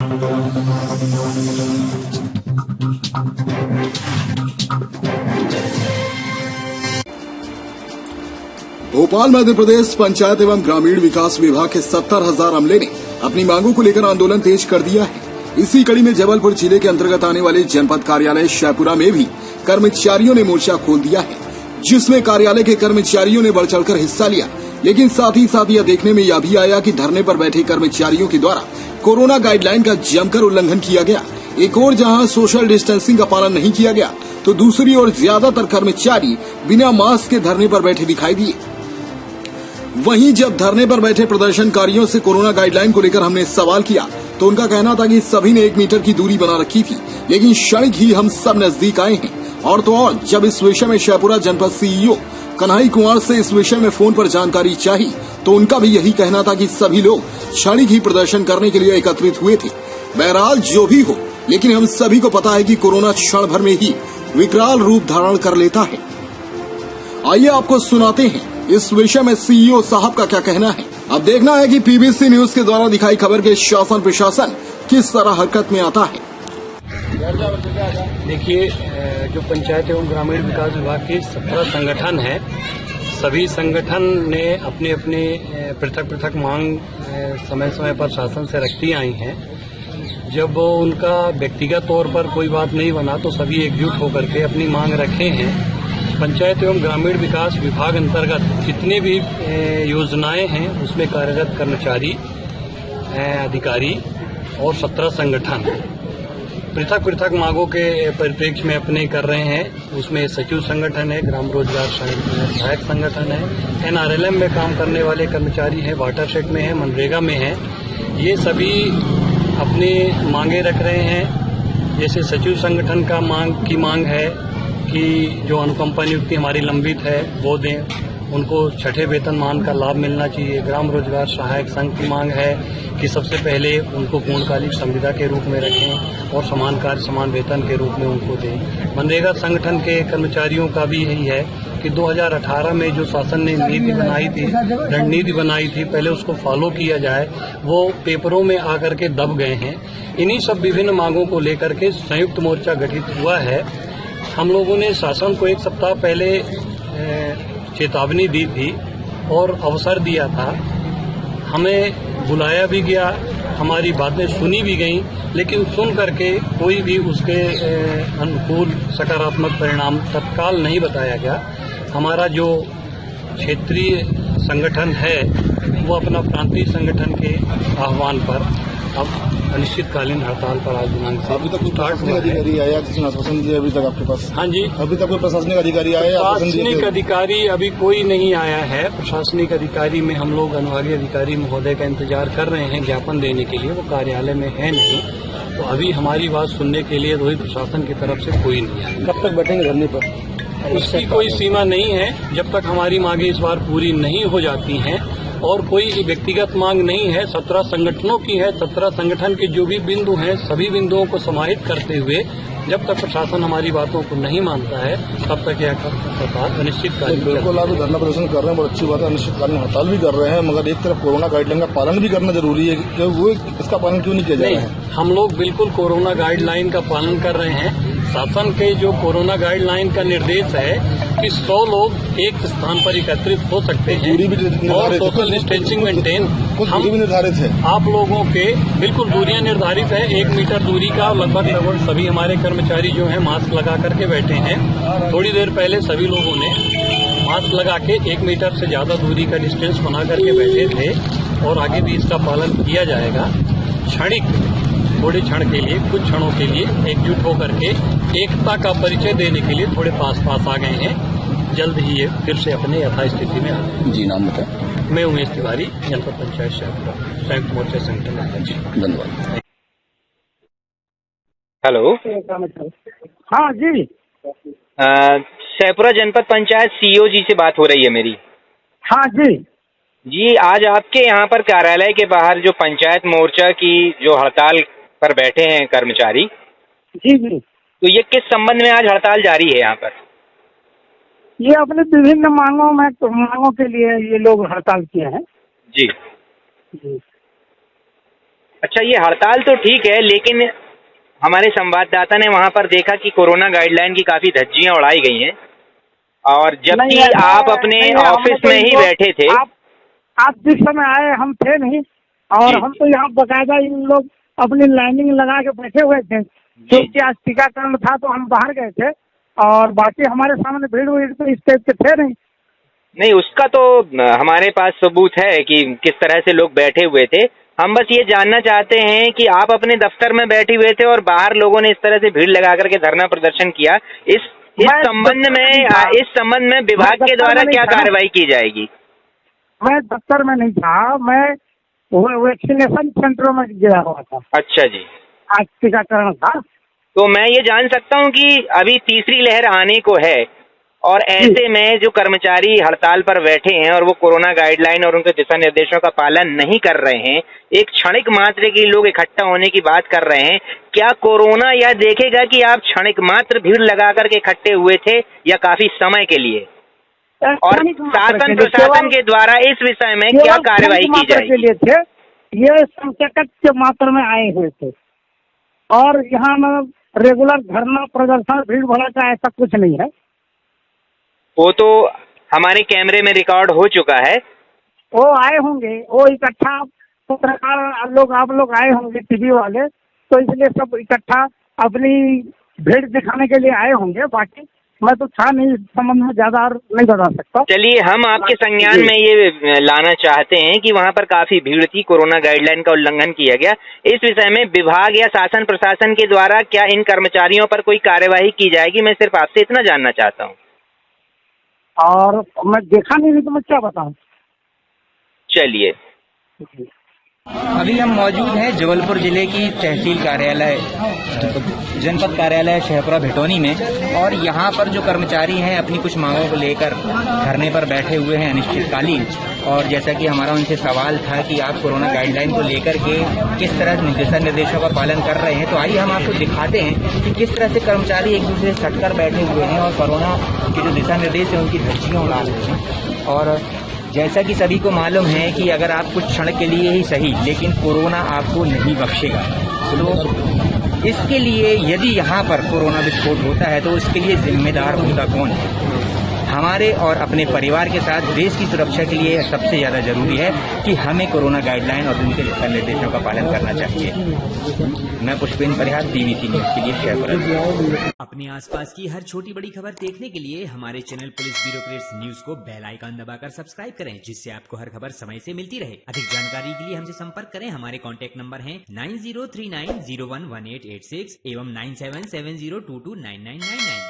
भोपाल मध्य प्रदेश पंचायत एवं ग्रामीण विकास विभाग के 70,000 अमले ने अपनी मांगों को लेकर आंदोलन तेज कर दिया है। इसी कड़ी में जबलपुर जिले के अंतर्गत आने वाले जनपद कार्यालय शाहपुरा में भी कर्मचारियों ने मोर्चा खोल दिया है, जिसमें कार्यालय के कर्मचारियों ने बढ़ चढ़कर हिस्सा लिया। लेकिन साथ ही यह देखने में यह भी आया कि धरने पर बैठे कर्मचारियों के द्वारा कोरोना गाइडलाइन का जमकर उल्लंघन किया गया। एक ओर जहां सोशल डिस्टेंसिंग का पालन नहीं किया गया, तो दूसरी ओर ज्यादातर कर्मचारी बिना मास्क के धरने पर बैठे दिखाई दिए। वहीं जब धरने पर बैठे प्रदर्शनकारियों से कोरोना गाइडलाइन को लेकर हमने सवाल किया, तो उनका कहना था कि सभी ने 1 मीटर की दूरी बना रखी थी, लेकिन क्षणिक ही हम सब नजदीक आए हैं। और तो और जब इस विषय में शाहपुरा जनपद सीईओ कन्हई कुमार से इस विषय में फोन पर जानकारी चाहिए, तो उनका भी यही कहना था कि सभी लोग क्षणिक ही प्रदर्शन करने के लिए एकत्रित हुए थे। बहरहाल जो भी हो, लेकिन हम सभी को पता है कि कोरोना क्षण भर में ही विकराल रूप धारण कर लेता है। आइए आपको सुनाते हैं इस विषय में सीईओ साहब का क्या कहना है। अब देखना है कि पीबीसी न्यूज के द्वारा दिखाई खबर के शासन प्रशासन किस तरह हरकत में आता है। देखिए, जो पंचायत एवं ग्रामीण विकास विभाग के 17 संगठन है, सभी संगठन ने अपने अपने पृथक मांग समय समय पर शासन से रखती आई हैं। जब उनका व्यक्तिगत तौर पर कोई बात नहीं बना, तो सभी एकजुट होकर के अपनी मांग रखे हैं। पंचायत एवं ग्रामीण विकास विभाग अंतर्गत जितनी भी योजनाएं हैं, उसमें कार्यरत कर्मचारी, अधिकारी और 17 संगठन पृथक मांगों के परिप्रेक्ष्य में अपने कर रहे हैं। उसमें सचिव संगठन है, ग्राम रोजगार सहायक संगठन है, एनआरएलएम में काम करने वाले कर्मचारी हैं, वाटरशेड में है, मनरेगा में है। ये सभी अपनी मांगे रख रहे हैं। जैसे सचिव संगठन का मांग है कि जो अनुकंपा नियुक्ति हमारी लंबित है वो दें, उनको छठे वेतनमान का लाभ मिलना चाहिए। ग्राम रोजगार सहायक संघ की मांग है कि सबसे पहले उनको पूर्णकालिक संविदा के रूप में रखें और समान कार्य समान वेतन के रूप में उनको दें। मनरेगा संगठन के कर्मचारियों का भी यही है कि 2018 में जो शासन ने नीति बनाई थी, रणनीति बनाई थी, पहले उसको फॉलो किया जाए। वो पेपरों में आकर के दब गए हैं। इन्हीं सब विभिन्न मांगों को लेकर के संयुक्त मोर्चा गठित हुआ है। हम लोगों ने शासन को 1 सप्ताह पहले चेतावनी दी थी और अवसर दिया था। हमें बुलाया भी गया, हमारी बातें सुनी भी गईं, लेकिन सुन करके कोई भी उसके अनुकूल सकारात्मक परिणाम तत्काल नहीं बताया गया। हमारा जो क्षेत्रीय संगठन है, वो अपना प्रांतीय संगठन के आह्वान पर अब अनिश्चितकालीन हड़ताल पर आज दिनांक से अभी तक कोई प्रशासनिक अधिकारी आया जिसने आश्वासन दिया अभी तक आपके पास? हाँ जी, अभी तक कोई प्रशासनिक अधिकारी आया? प्रशासनिक अधिकारी अभी कोई नहीं आया है। प्रशासनिक अधिकारी में हम लोग अनुभागीय अधिकारी महोदय का इंतजार कर रहे हैं ज्ञापन देने के लिए। वो कार्यालय में है नहीं, तो अभी हमारी बात सुनने के लिए रोहित प्रशासन की तरफ से कोई नहीं आया। कब तक बैठेंगे धरने पर? उसकी कोई सीमा नहीं है। जब तक हमारी मांगे इस बार पूरी नहीं हो जाती हैं, और कोई व्यक्तिगत मांग नहीं है, 17 संगठनों की है। 17 संगठन के जो भी बिंदु हैं, सभी बिंदुओं को समाहित करते हुए जब तक प्रशासन हमारी बातों को नहीं मानता है, तब तक यह हड़ताल अनिश्चितकालीन। बिल्कुल, आप धरना प्रदर्शन कर रहे हैं, बहुत अच्छी बात है। अनिश्चितकालीन हड़ताल भी कर रहे हैं, मगर एक तरफ कोरोना गाइडलाइन का पालन भी करना जरूरी है कि वो इसका पालन क्यों नहीं किया जा रहा है? हम लोग बिल्कुल कोरोना गाइडलाइन का पालन कर रहे हैं। शासन के जो कोरोना गाइडलाइन का निर्देश है कि 100 लोग एक स्थान पर एकत्रित हो सकते हैं और सोशल डिस्टेंसिंग मेंटेन भी निर्धारित है। आप लोगों के बिल्कुल दूरियां निर्धारित है, 1 मीटर दूरी का। लगभग सभी हमारे कर्मचारी जो हैं मास्क लगा करके बैठे हैं। थोड़ी देर पहले सभी लोगों ने मास्क लगा के 1 मीटर से ज्यादा दूरी का डिस्टेंस बना करके बैठे थे और आगे भी इसका पालन किया जाएगा। थोड़े क्षण के लिए, कुछ क्षणों के लिए एकजुट होकर के एकता का परिचय देने के लिए थोड़े पास आ गए हैं। जल्द ही ये फिर से अपने यथास्थिति में आ जाए। जी, नाम बताएं। मैं उमेश तिवारी, जनपद पंचायत शाहपुरा, संयुक्त मोर्चा संगठन अध्यक्ष। धन्यवाद। हेलो। हाँ जी, शाहपुरा जनपद पंचायत सीईओ जी से बात हो रही है मेरी। हाँ जी जी, आज आपके यहाँ पर कार्यालय के बाहर जो पंचायत मोर्चा की जो हड़ताल पर बैठे हैं कर्मचारी, जी जी, तो ये किस संबंध में आज हड़ताल जारी है यहाँ पर? ये अपने विभिन्न मांगों के लिए ये लोग हड़ताल किए हैं। जी जी, अच्छा, ये हड़ताल तो ठीक है, लेकिन हमारे संवाददाता ने वहां पर देखा कि कोरोना गाइडलाइन की काफी धज्जियां उड़ाई गई हैं, और जबकि नहीं, ऐसा आप अपने नहीं है, हमने ऑफिस तो में ही इनको- बैठे थे। आप जिस समय आए हम थे नहीं, और जी। हम तो यहाँ बकायदा इन लोग अपनी लाइनिंग लगा के बैठे हुए थे, क्योंकि आज टीकाकरण था तो हम बाहर गए थे, और बाकी हमारे सामने भीड़ भीड़ तो इस टाइप के थे नहीं। नहीं, उसका तो हमारे पास सबूत है कि किस तरह से लोग बैठे हुए थे। हम बस ये जानना चाहते हैं कि आप अपने दफ्तर में बैठे हुए थे और बाहर लोगों ने इस तरह से भीड़ लगा करके धरना प्रदर्शन किया। इस मैं संबंध दफ्तर में में नहीं था। इस संबंध में विभाग मैं के दफ्तर द्वारा में नहीं क्या था ना। कार्रवाई की जाएगी? मैं दफ्तर में नहीं था, मैं वैक्सीनेशन सेंटर में गया हुआ था। अच्छा जी। आज टीकाकरण था। तो मैं ये जान सकता हूँ कि अभी तीसरी लहर आने को है, और ऐसे में जो कर्मचारी हड़ताल पर बैठे हैं और वो कोरोना गाइडलाइन और उनके दिशा निर्देशों का पालन नहीं कर रहे हैं, एक क्षणिक मात्र के लोग इकट्ठा होने की बात कर रहे हैं, क्या कोरोना यह देखेगा कि आप क्षणिक मात्र भीड़ लगा करके इकट्ठे हुए थे या काफी समय के लिए? और शासन प्रशासन के द्वारा इस विषय में क्या कार्रवाई की के जाएगी? लिए थे, ये संकट के मात्र में आए हुए थे, और यहाँ न रेगुलर धरना प्रदर्शन भीड़ भड़का ऐसा कुछ नहीं है। वो तो हमारे कैमरे में रिकॉर्ड हो चुका है। वो आए होंगे, वो इकट्ठा पत्रकार लोग, आप लोग आए होंगे टीवी वाले, तो इसलिए सब इकट्ठा अपनी भीड़ दिखाने के लिए आए होंगे। बाकी मैं तो था नहीं, इस संबंध में ज्यादा और नहीं बता सकता। चलिए, हम आपके संज्ञान में ये लाना चाहते हैं कि वहाँ पर काफी भीड़ थी, कोरोना गाइडलाइन का उल्लंघन किया गया। इस विषय में विभाग या शासन प्रशासन के द्वारा क्या इन कर्मचारियों पर कोई कार्यवाही की जाएगी? मैं सिर्फ आपसे इतना जानना चाहता हूँ। और मैं देखा नहीं तो मैं क्या बताऊं। चलिए। अभी हम मौजूद हैं जबलपुर जिले की तहसील कार्यालय, जनपद कार्यालय शहपुरा भिटौनी में, और यहाँ पर जो कर्मचारी हैं अपनी कुछ मांगों को लेकर धरने पर बैठे हुए हैं अनिश्चितकालीन। और जैसा कि हमारा उनसे सवाल था कि आप कोरोना गाइडलाइन को लेकर के किस तरह दिशा निर्देशों का पालन कर रहे हैं, तो आइए हम आपको दिखाते हैं कि किस तरह से कर्मचारी एक दूसरे से सटकर बैठे हुए हैं और कोरोना के जो दिशा निर्देश हैं उनकी धज्जियां उड़ा रहे हैं। और जैसा कि सभी को मालूम है कि अगर आप कुछ क्षण के लिए ही सही, लेकिन कोरोना आपको नहीं बख्शेगा। तो इसके लिए यदि यहाँ पर कोरोना विस्फोट होता है तो इसके लिए जिम्मेदार होता कौन है? हमारे और अपने परिवार के साथ देश की सुरक्षा के लिए सबसे ज्यादा जरूरी है कि हमें कोरोना गाइडलाइन और उनके दिशा निर्देशों का पालन करना चाहिए। मैं पुष्पेंद्र परिहार, TVC न्यूज के लिए शेयर। अपने आसपास की हर छोटी बड़ी खबर देखने के लिए हमारे चैनल पुलिस ब्यूरोक्रेट्स न्यूज को बेल आइकन दबाकर सब्सक्राइब करें, जिससे आपको हर खबर समय से मिलती रहे। अधिक जानकारी के लिए हमसे संपर्क करें। हमारे कॉन्टैक्ट नंबर हैं 9039011886 एवं 9770229999।